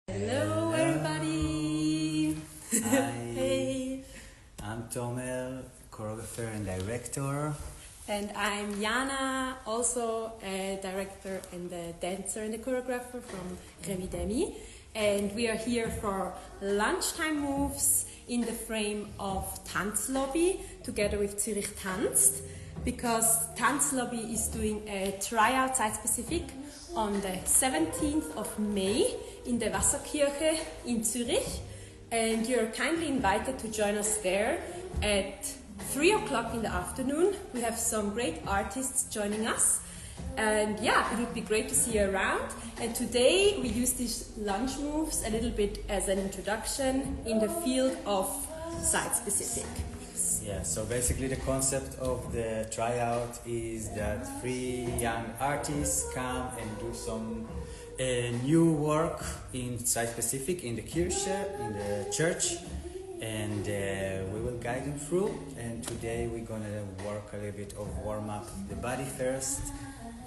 Hello everybody! Hi. Hey! I'm Tomer, choreographer and director. And I'm Jana, also a director and a dancer and a choreographer from Demi. And we are here for lunchtime moves in the frame of TanzLOBBY together with Zürich Tanzt, because TanzLOBBY is doing a tryout SiteSpecific on the 17th of May in the Wasserkirche in Zürich. And you're kindly invited to join us there at 3 o'clock in the afternoon. We have some great artists joining us. And yeah, it would be great to see you around. And today we use these lunch moves a little bit as an introduction in the field of SiteSpecific. Yeah, so basically the concept of the tryout is that 3 young artists come and do some new work in SiteSpecific, in the Kirche, in the church, and we will guide them through. And today we're gonna work a little bit of warm up the body first,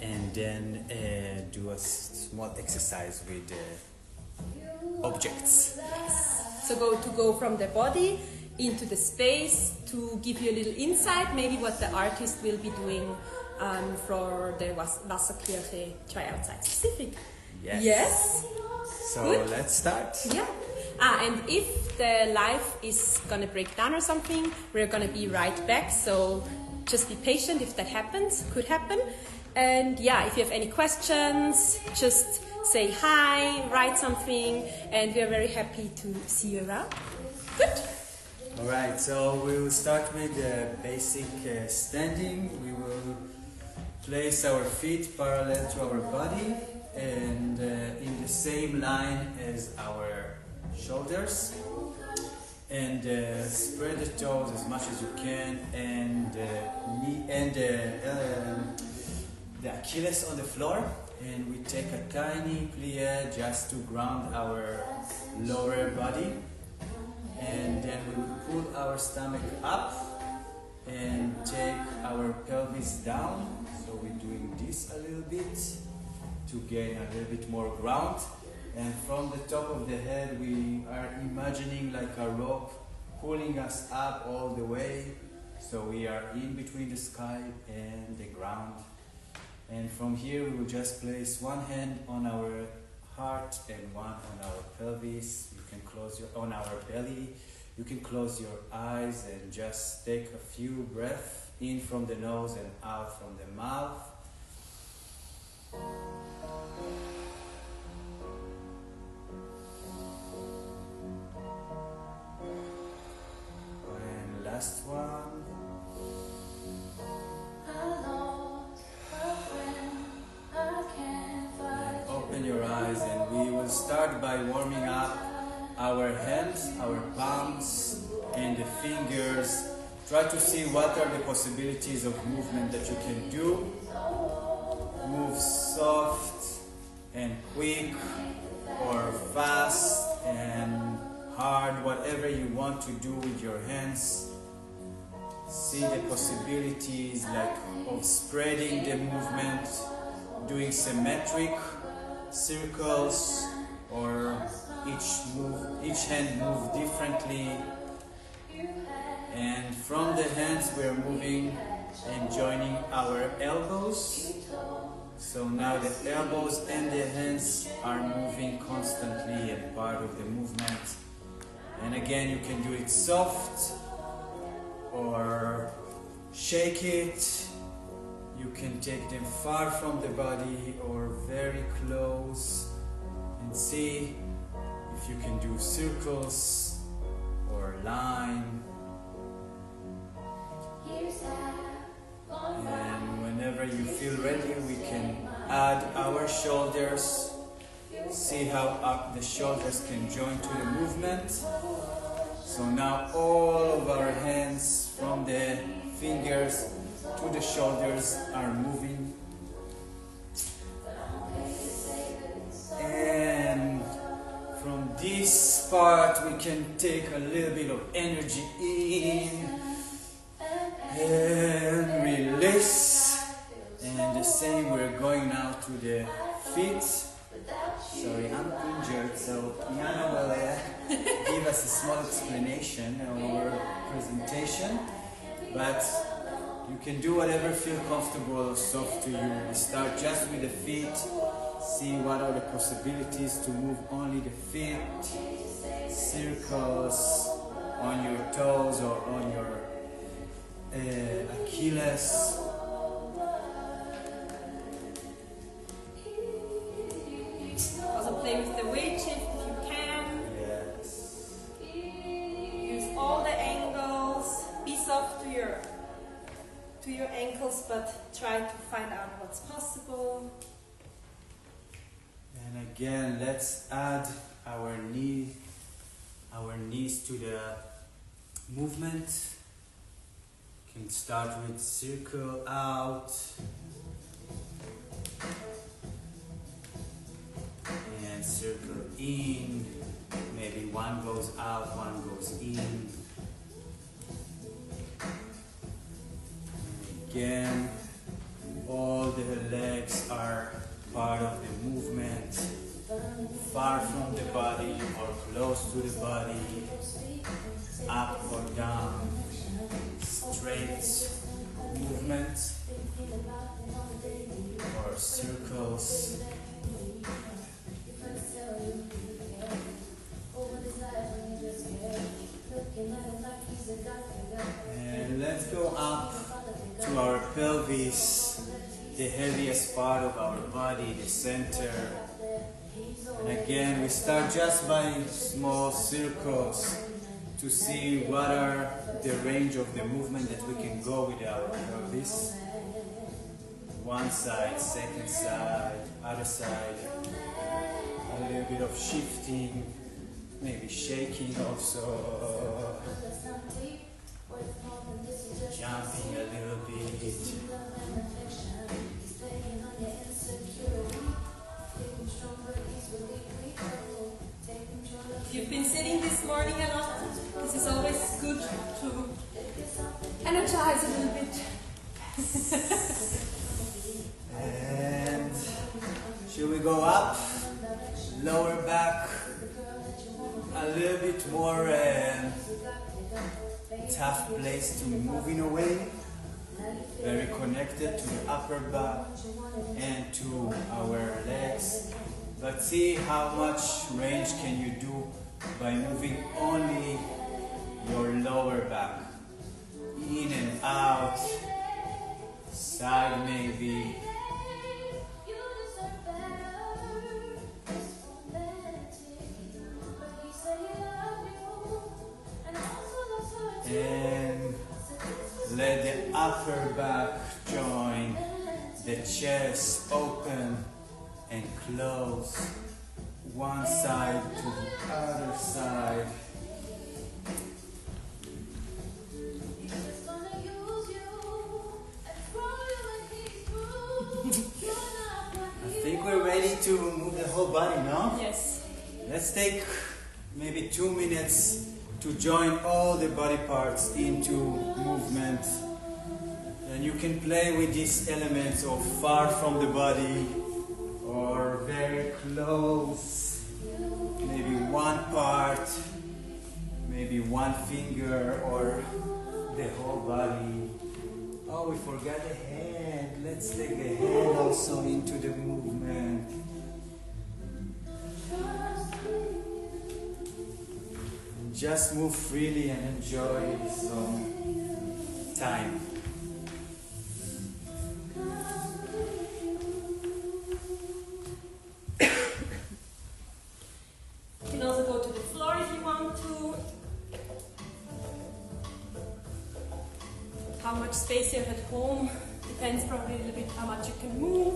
and then do a small exercise with objects. Yes. So go from the body into the space to give you a little insight, maybe what the artist will be doing for the Wasserkirche tryout SiteSpecific. Yes. Yes. So Good. let's start. Yeah. And if the live is gonna break down or something, we're gonna be right back. So just be patient if that happens. Could happen. And yeah, if you have any questions, just say hi, write something, and we are very happy to see you around. Good. Alright, so we will start with the basic standing. We will place our feet parallel to our body and in the same line as our shoulders. And spread the toes as much as you can, and the Achilles on the floor. And we take a tiny plie just to ground our lower body. And then we will pull our stomach up and take our pelvis down. So we're doing this a little bit to gain a little bit more ground. And from the top of the head, we are imagining like a rope pulling us up all the way. So we are in between the sky and the ground. And from here, we will just place one hand on our heart and one on our pelvis. You can close on our belly. You can close your eyes and just take a few breaths in from the nose and out from the mouth. And last one. Open your eyes, and we will start by warming up our hands, our palms, and the fingers. Try to see what are the possibilities of movement that you can do. Move soft and quick, or fast and hard, whatever you want to do with your hands. See the possibilities like of spreading the movement, doing symmetric circles, or each hand move differently. And from the hands we are moving and joining our elbows. So now the elbows and the hands are moving constantly and part of the movement. And again, you can do it soft or shake it. You can take them far from the body or very close, and see if you can do circles or line. And whenever you feel ready, we can add our shoulders. See how up the shoulders can join to the movement. So now all of our hands from the fingers to the shoulders are moving. And from this part we can take a little bit of energy in and release. And the same, we're going now to the feet. Sorry, I'm injured, so Jana will give us a small explanation on our presentation, but you can do whatever feels comfortable or soft to you. We start just with the feet, see what are the possibilities to move only the feet, circles on your toes or on your Achilles. Also play with the weight shift if you can. Yes. Use all the angles. Be soft to your ankles, but try to find out what's possible. And again, let's add our knees to the movement. You can start with circle out and circle in. Maybe one goes out, one goes in. Again, all the legs are part of the movement, far from the body or close to the body, up or down, straight movement or circles. And let's go up to our pelvis, the heaviest part of our body, the center. And again, we start just by small circles to see what are the range of the movement that we can go with our pelvis. One side, second side, other side. A little bit of shifting, maybe shaking also. Jumping a little bit. If you've been sitting this morning a lot, this is always good to energize a little bit. And should we go up? Lower back. A little bit more tough place to move in a way. Very connected to the upper back and to our legs. But see how much range can you do by moving only your lower back. In and out, side maybe. And let the upper back join the chest, open and close, one side to the other side. I think we're ready to move the whole body, no? Yes. Let's take maybe 2 minutes to join all the body parts into movement. And you can play with these elements of far from the body or very close. Maybe one part, maybe one finger or the whole body. Oh, we forgot the hand. Let's take the hand also into the movement. Just move freely and enjoy some time. You can also go to the floor if you want to. How much space you have at home depends probably a little bit how much you can move.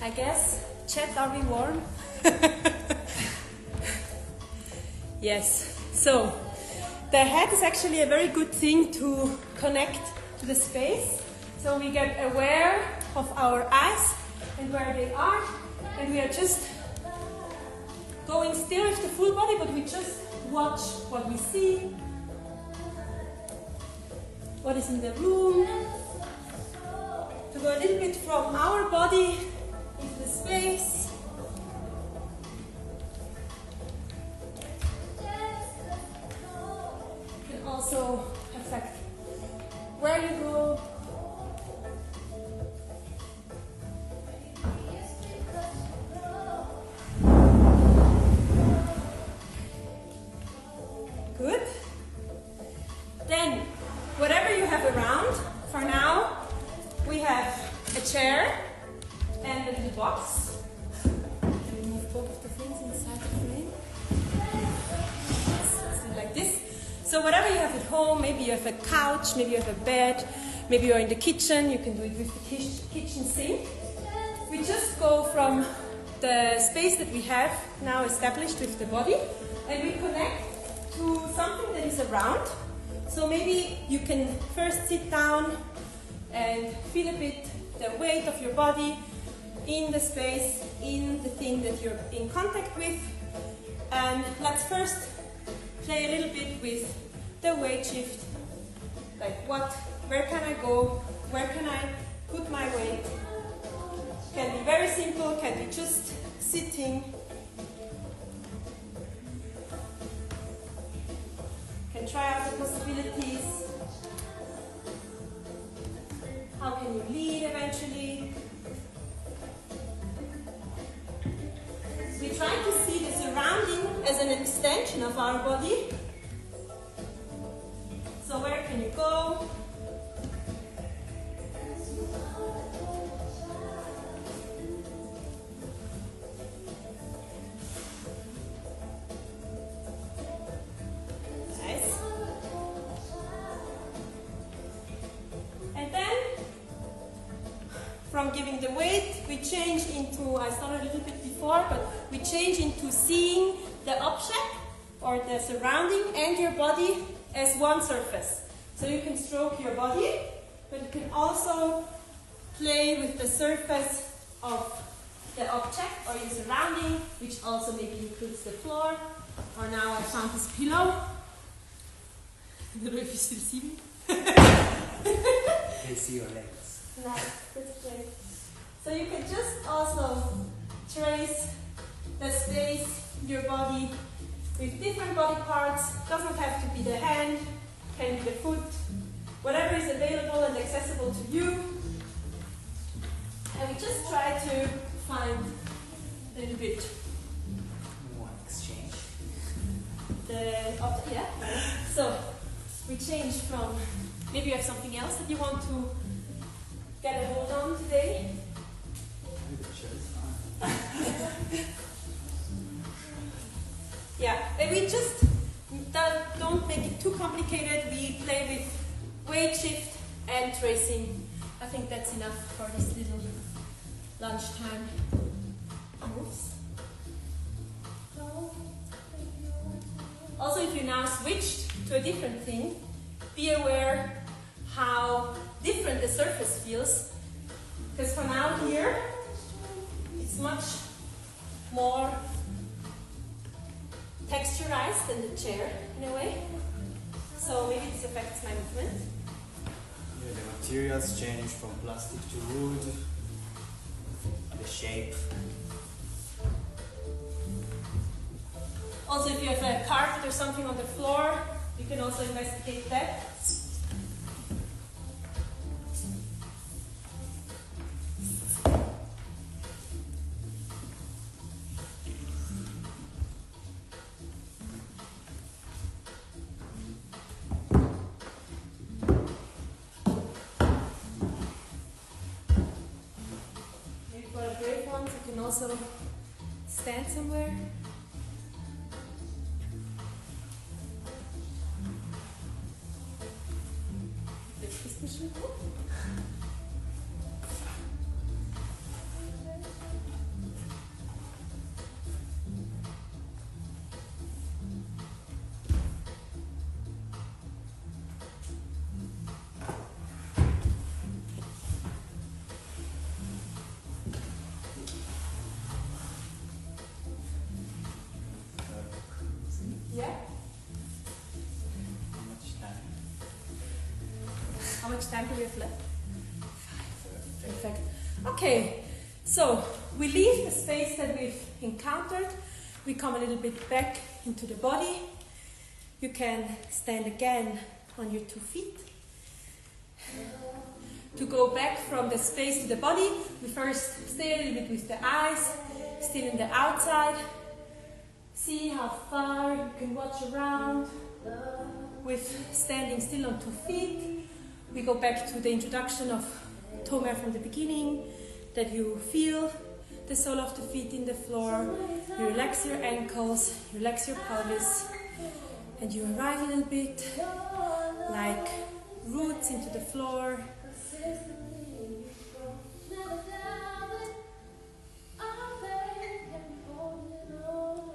I guess. Chat, are we warm? Yes. So, the head is actually a very good thing to connect to the space. So we get aware of our eyes and where they are, and we are just going still with the full body, but we just watch what we see, what is in the room, to go a little bit from our body into the space. You can also affect where you go. Good. Then, whatever you have around, for now, we have a chair and a little box. Can we move both of the things inside the frame? Let's do like this. So whatever you have at home, maybe you have a couch, maybe you have a bed, maybe you're in the kitchen, you can do it with the kitchen sink. We just go from the space that we have now established with the body, and we connect to something that is around. So maybe you can first sit down and feel a bit the weight of your body in the space, in the thing that you're in contact with. And let's first play a little bit with the weight shift. Like where can I go? Where can I put my weight? Can be very simple, can be just sitting. Can try out the possibilities. How can you lead eventually? We try to see the surrounding as an extension of our body. So where can you go? From giving the weight, we change into, I started a little bit before, but we change into seeing the object or the surrounding and your body as one surface. So you can stroke your body, but you can also play with the surface of the object or your surrounding, which also maybe includes the floor. Or now I found this pillow. I don't know if you still see me. They see your legs. Nice, that's great. So you can just also trace the space, your body, with different body parts. Doesn't have to be the hand, can be the foot, whatever is available and accessible to you. And we just try to find a little bit. One exchange. Yeah. So we change from, maybe you have something else that you want to get a hold on today. Yeah, and we just don't make it too complicated. We play with weight shift and tracing. I think that's enough for this little lunchtime moves. Also, if you now switched to a different thing, be aware how different the surface feels. Because for now here, it's much more texturized than the chair in a way. So maybe this affects my movement. Yeah, the materials change from plastic to wood, the shape. Also, if you have a carpet or something on the floor, you can also investigate that. Maybe for the brave ones, you can also stand somewhere. How much time do we have left? 5. Perfect. Okay, so we leave the space that we've encountered. We come a little bit back into the body. You can stand again on your 2 feet. To go back from the space to the body, we first stay a little bit with the eyes, still in the outside. See how far you can watch around with standing still on 2 feet. We go back to the introduction of Tomer from the beginning, that you feel the sole of the feet in the floor, you relax your ankles, you relax your pelvis, and you arrive a little bit like roots into the floor.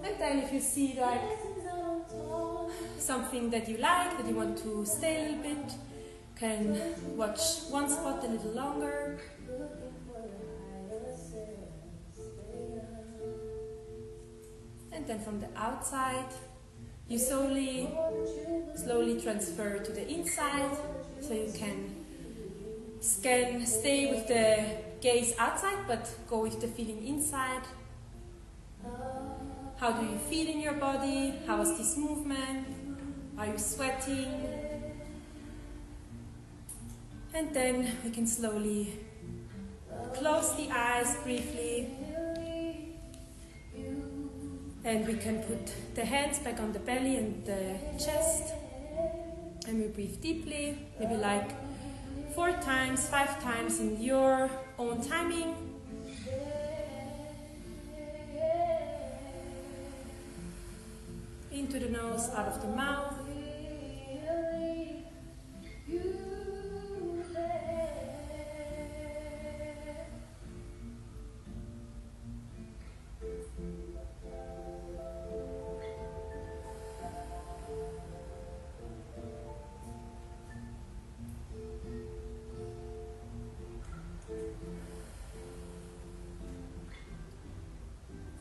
And then if you see like something that you like, that you want to stay a little bit, can watch one spot a little longer. And then from the outside, you slowly transfer to the inside, so you can stay with the gaze outside, but go with the feeling inside. How do you feel in your body? How is this movement? Are you sweating? And then we can slowly close the eyes briefly. And we can put the hands back on the belly and the chest. And we breathe deeply, maybe like 4 times, 5 times in your own timing. Into the nose, out of the mouth.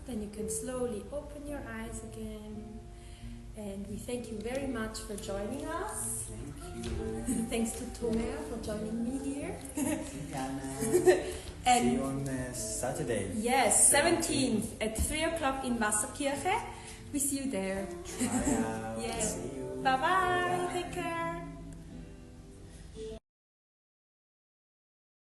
Then you can slowly open your eyes again. And we thank you very much for joining us. Thank you. Thanks to Tomer for joining me here. Jana. And see you on Saturday. Yes, 17th at 3 o'clock in Wasserkirche. We see you there. TRYOUT. Yes. See you. Bye-bye. Bye. Take care.